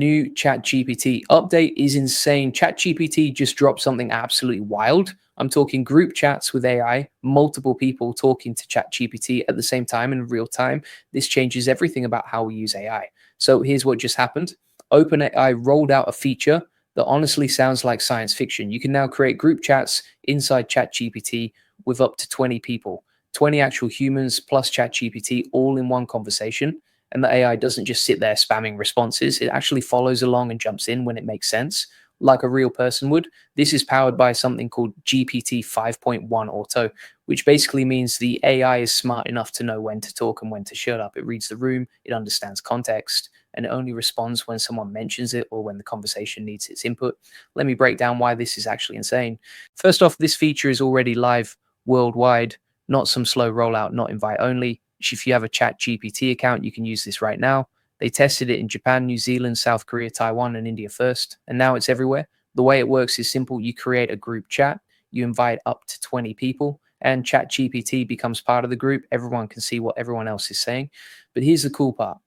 new ChatGPT update is insane. ChatGPT just dropped something absolutely wild. I'm talking group chats with AI, multiple people talking to ChatGPT at the same time in real time. This changes everything about how we use AI. So here's what just happened. OpenAI rolled out a feature that honestly sounds like science fiction. You can now create group chats inside ChatGPT with up to 20 people, 20 actual humans plus ChatGPT all in one conversation. And the AI doesn't just sit there spamming responses. It actually follows along and jumps in when it makes sense, like a real person would. This is powered by something called GPT 5.1 Auto, which basically means the AI is smart enough to know when to talk and when to shut up. It reads the room, it understands context, and it only responds when someone mentions it or when the conversation needs its input. Let me break down why this is actually insane. First off, this feature is already live worldwide, not some slow rollout, not invite only. If you have a ChatGPT account, you can use this right now. They tested it in Japan, New Zealand, South Korea, Taiwan, and India first, and now it's everywhere. The way it works is simple. You create a group chat, you invite up to 20 people, and ChatGPT becomes part of the group. Everyone can see what everyone else is saying. But here's the cool part.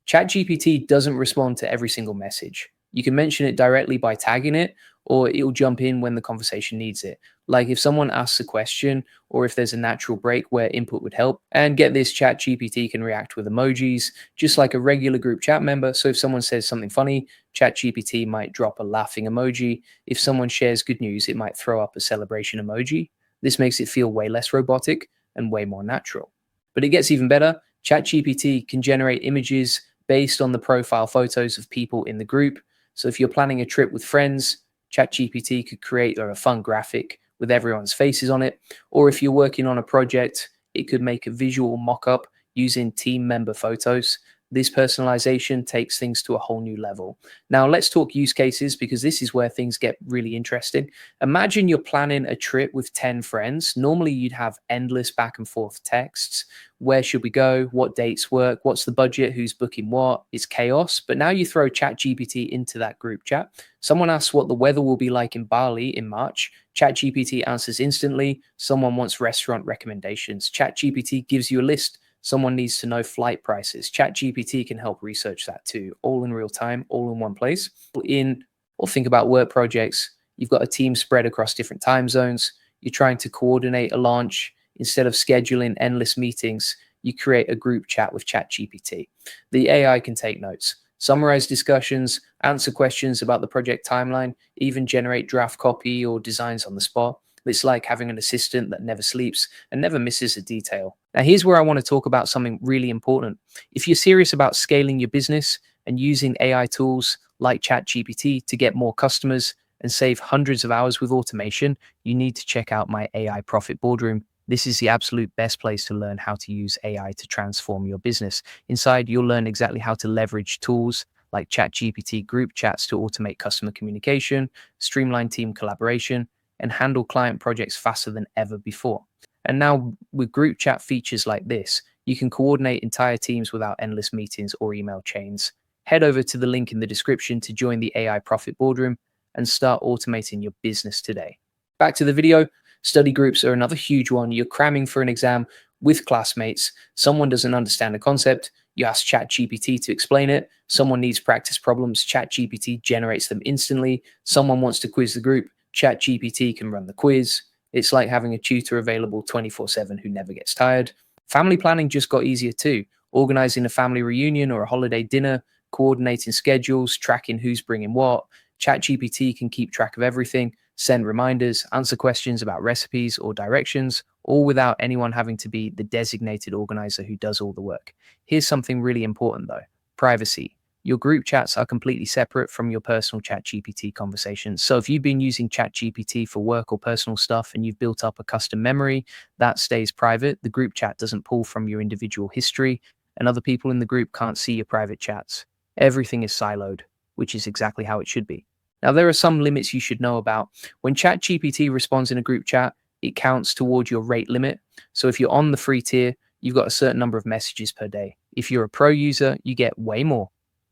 ChatGPT doesn't respond to every single message. You can mention it directly by tagging it, or it'll jump in when the conversation needs it. Like if someone asks a question, or if there's a natural break where input would help. And get this, ChatGPT can react with emojis, just like a regular group chat member. So if someone says something funny, ChatGPT might drop a laughing emoji. If someone shares good news, it might throw up a celebration emoji. This makes it feel way less robotic and way more natural. But it gets even better. ChatGPT can generate images based on the profile photos of people in the group. So if you're planning a trip with friends, ChatGPT could create a fun graphic with everyone's faces on it. Or if you're working on a project, it could make a visual mock-up using team member photos. This personalization takes things to a whole new level. Now let's talk use cases, because this is where things get really interesting. Imagine you're planning a trip with 10 friends. Normally you'd have endless back and forth texts. Where should we go? What dates work? What's the budget? Who's booking what? It's chaos. But now you throw ChatGPT into that group chat. Someone asks what the weather will be like in Bali in March. ChatGPT answers instantly. Someone wants restaurant recommendations. ChatGPT gives you a list. Someone needs to know flight prices. ChatGPT can help research that too, all in real time, all in one place. Or think about work projects. You've got a team spread across different time zones. You're trying to coordinate a launch. Instead of scheduling endless meetings, you create a group chat with ChatGPT. The AI can take notes, summarize discussions, answer questions about the project timeline, even generate draft copy or designs on the spot. It's like having an assistant that never sleeps and never misses a detail. Now, here's where I want to talk about something really important. If you're serious about scaling your business and using AI tools like ChatGPT to get more customers and save hundreds of hours with automation, you need to check out my AI Profit Boardroom. This is the absolute best place to learn how to use AI to transform your business. Inside, you'll learn exactly how to leverage tools like ChatGPT group chats to automate customer communication, streamline team collaboration, and handle client projects faster than ever before. And now with group chat features like this, you can coordinate entire teams without endless meetings or email chains. Head over to the link in the description to join the AI Profit Boardroom and start automating your business today. Back to the video. Study groups are another huge one. You're cramming for an exam with classmates. Someone doesn't understand a concept. You ask ChatGPT to explain it. Someone needs practice problems. ChatGPT generates them instantly. Someone wants to quiz the group. ChatGPT can run the quiz. It's like having a tutor available 24/7 who never gets tired. Family planning just got easier too. Organizing a family reunion or a holiday dinner, coordinating schedules, tracking who's bringing what. ChatGPT can keep track of everything, send reminders, answer questions about recipes or directions, all without anyone having to be the designated organizer who does all the work. Here's something really important though: privacy. Your group chats are completely separate from your personal ChatGPT conversations. So if you've been using ChatGPT for work or personal stuff and you've built up a custom memory, that stays private. The group chat doesn't pull from your individual history, and other people in the group can't see your private chats. Everything is siloed, which is exactly how it should be. Now, there are some limits you should know about. When ChatGPT responds in a group chat, it counts toward your rate limit. So if you're on the free tier, you've got a certain number of messages per day. If you're a pro user, you get way more.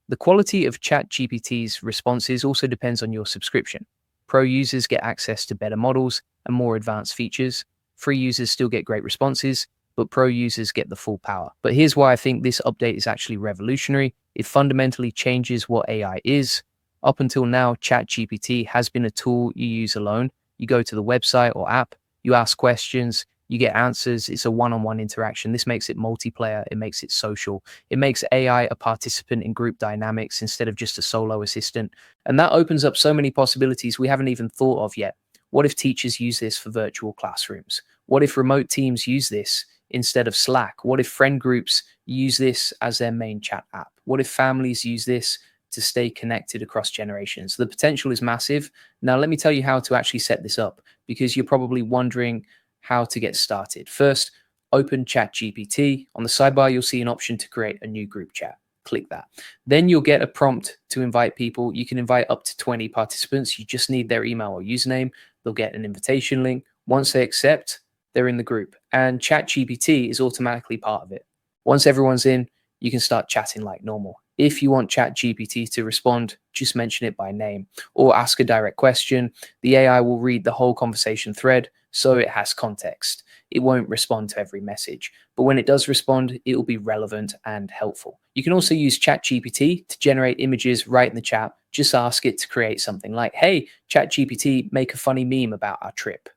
The quality of ChatGPT's responses also depends on your subscription. Pro users get access to better models and more advanced features. Free users still get great responses, but pro users get the full power. But here's why I think this update is actually revolutionary. It fundamentally changes what AI is. Up until now, ChatGPT has been a tool you use alone. You go to the website or app, you ask questions, you get answers. It's a one-on-one interaction. This makes it multiplayer. It makes it social. It makes AI a participant in group dynamics instead of just a solo assistant. And that opens up so many possibilities we haven't even thought of yet. What if teachers use this for virtual classrooms? What if remote teams use this instead of Slack? What if friend groups use this as their main chat app? What if families use this to stay connected across generations? The potential is massive. Now, let me tell you how to actually set this up, because you're probably wondering how to get started. First, open ChatGPT. On the sidebar, you'll see an option to create a new group chat. Click that. Then you'll get a prompt to invite people. You can invite up to 20 participants. You just need their email or username. They'll get an invitation link. Once they accept, they're in the group. And ChatGPT is automatically part of it. Once everyone's in, you can start chatting like normal. If you want ChatGPT to respond, just mention it by name or ask a direct question. The AI will read the whole conversation thread, so it has context. It won't respond to every message, but when it does respond, it will be relevant and helpful. You can also use ChatGPT to generate images right in the chat. Just ask it to create something like, hey, ChatGPT, make a funny meme about our trip.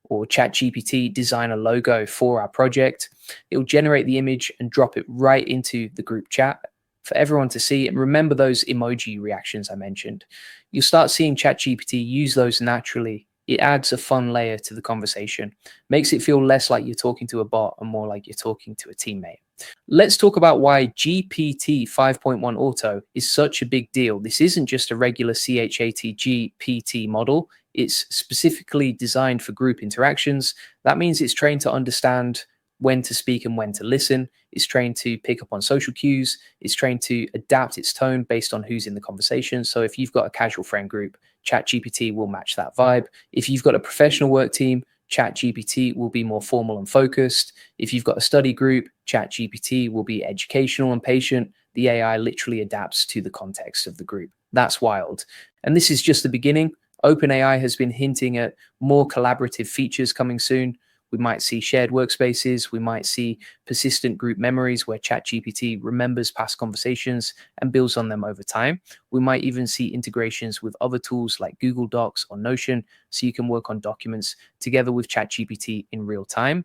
Or ChatGPT, design a logo for our project. It'll generate the image and drop it right into the group chat for everyone to see. And remember those emoji reactions I mentioned. You'll start seeing ChatGPT use those naturally. It adds a fun layer to the conversation, makes it feel less like you're talking to a bot and more like you're talking to a teammate. Let's talk about why GPT 5.1 Auto is such a big deal. This isn't just a regular ChatGPT model. It's specifically designed for group interactions. That means it's trained to understand when to speak and when to listen. It's trained to pick up on social cues. It's trained to adapt its tone based on who's in the conversation. So if you've got a casual friend group, ChatGPT will match that vibe. If you've got a professional work team, ChatGPT will be more formal and focused. If you've got a study group, ChatGPT will be educational and patient. The AI literally adapts to the context of the group. That's wild. And this is just the beginning. OpenAI has been hinting at more collaborative features coming soon. We might see shared workspaces. We might see persistent group memories where ChatGPT remembers past conversations and builds on them over time. We might even see integrations with other tools like Google Docs or Notion, so you can work on documents together with ChatGPT in real time.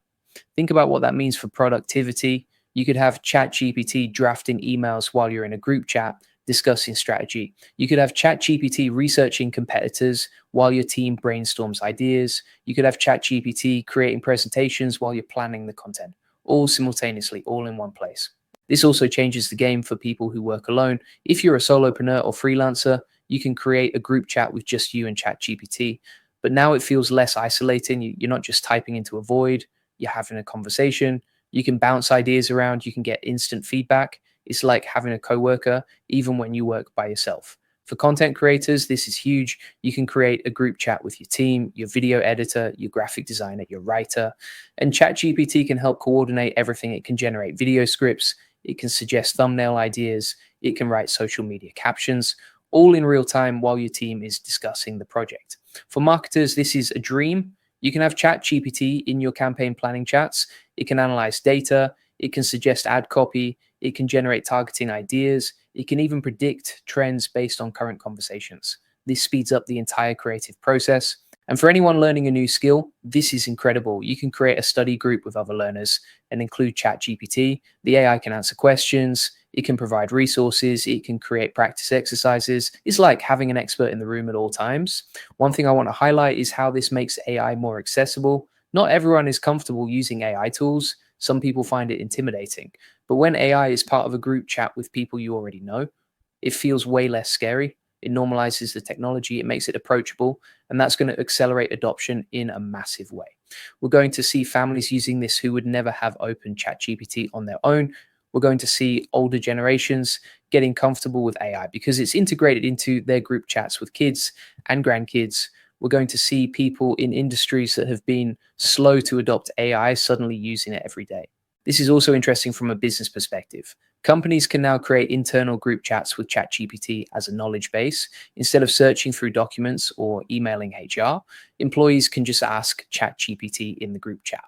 Think about what that means for productivity. You could have ChatGPT drafting emails while you're in a group chat discussing strategy. You could have ChatGPT researching competitors while your team brainstorms ideas. You could have ChatGPT creating presentations while you're planning the content, all simultaneously, all in one place. This also changes the game for people who work alone. If you're a solopreneur or freelancer, you can create a group chat with just you and ChatGPT. But now it feels less isolating. You're not just typing into a void, you're having a conversation. You can bounce ideas around, you can get instant feedback. It's like having a coworker, even when you work by yourself. For content creators, this is huge. You can create a group chat with your team, your video editor, your graphic designer, your writer, and ChatGPT can help coordinate everything. It can generate video scripts, it can suggest thumbnail ideas, it can write social media captions, all in real time while your team is discussing the project. For marketers, this is a dream. You can have ChatGPT in your campaign planning chats. It can analyze data, it can suggest ad copy, it can generate targeting ideas. It can even predict trends based on current conversations. This speeds up the entire creative process. And for anyone learning a new skill, this is incredible. You can create a study group with other learners and include ChatGPT. The AI can answer questions. It can provide resources. It can create practice exercises. It's like having an expert in the room at all times. One thing I want to highlight is how this makes AI more accessible. Not everyone is comfortable using AI tools. Some people find it intimidating. But when AI is part of a group chat with people you already know, it feels way less scary. It normalizes the technology, it makes it approachable, and that's going to accelerate adoption in a massive way. We're going to see families using this who would never have opened ChatGPT on their own. We're going to see older generations getting comfortable with AI because it's integrated into their group chats with kids and grandkids. We're going to see people in industries that have been slow to adopt AI suddenly using it every day. This is also interesting from a business perspective. Companies can now create internal group chats with ChatGPT as a knowledge base. Instead of searching through documents or emailing HR, employees can just ask ChatGPT in the group chat.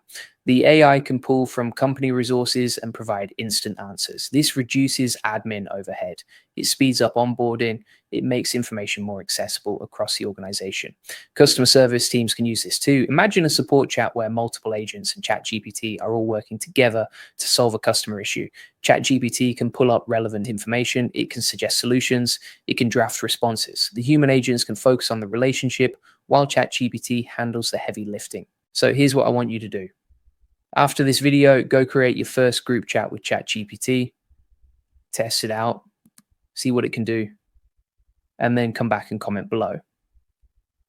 The AI can pull from company resources and provide instant answers. This reduces admin overhead. It speeds up onboarding. It makes information more accessible across the organization. Customer service teams can use this too. Imagine a support chat where multiple agents and ChatGPT are all working together to solve a customer issue. ChatGPT can pull up relevant information. It can suggest solutions. It can draft responses. The human agents can focus on the relationship while ChatGPT handles the heavy lifting. So here's what I want you to do. After this video, go create your first group chat with ChatGPT, test it out, see what it can do, and then come back and comment below.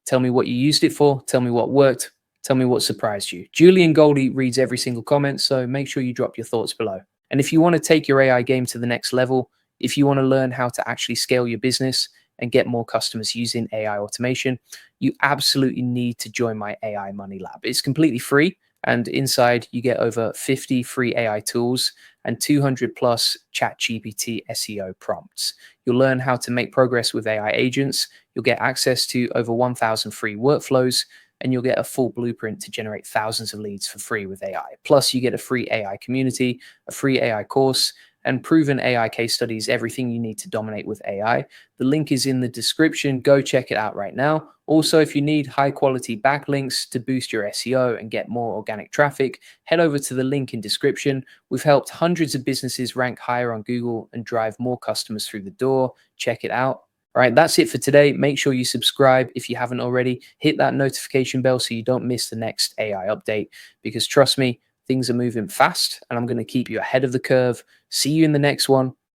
Tell me what you used it for, tell me what worked, tell me what surprised you. Julian Goldie reads every single comment, so make sure you drop your thoughts below. And if you want to take your AI game to the next level, if you want to learn how to actually scale your business and get more customers using AI automation, you absolutely need to join my AI Money Lab. It's completely free. And inside, you get over 50 free AI tools and 200 plus ChatGPT SEO prompts. You'll learn how to make progress with AI agents. You'll get access to over 1,000 free workflows, and you'll get a full blueprint to generate thousands of leads for free with AI. Plus, you get a free AI community, a free AI course, and proven AI case studies, everything you need to dominate with AI. The link is in the description. Go check it out right now. Also, if you need high quality backlinks to boost your SEO and get more organic traffic, head over to the link in description. We've helped hundreds of businesses rank higher on Google and drive more customers through the door. Check it out. All right, that's it for today. Make sure you subscribe if you haven't already. Hit that notification bell so you don't miss the next AI update, because trust me, things are moving fast and I'm going to keep you ahead of the curve. See you in the next one.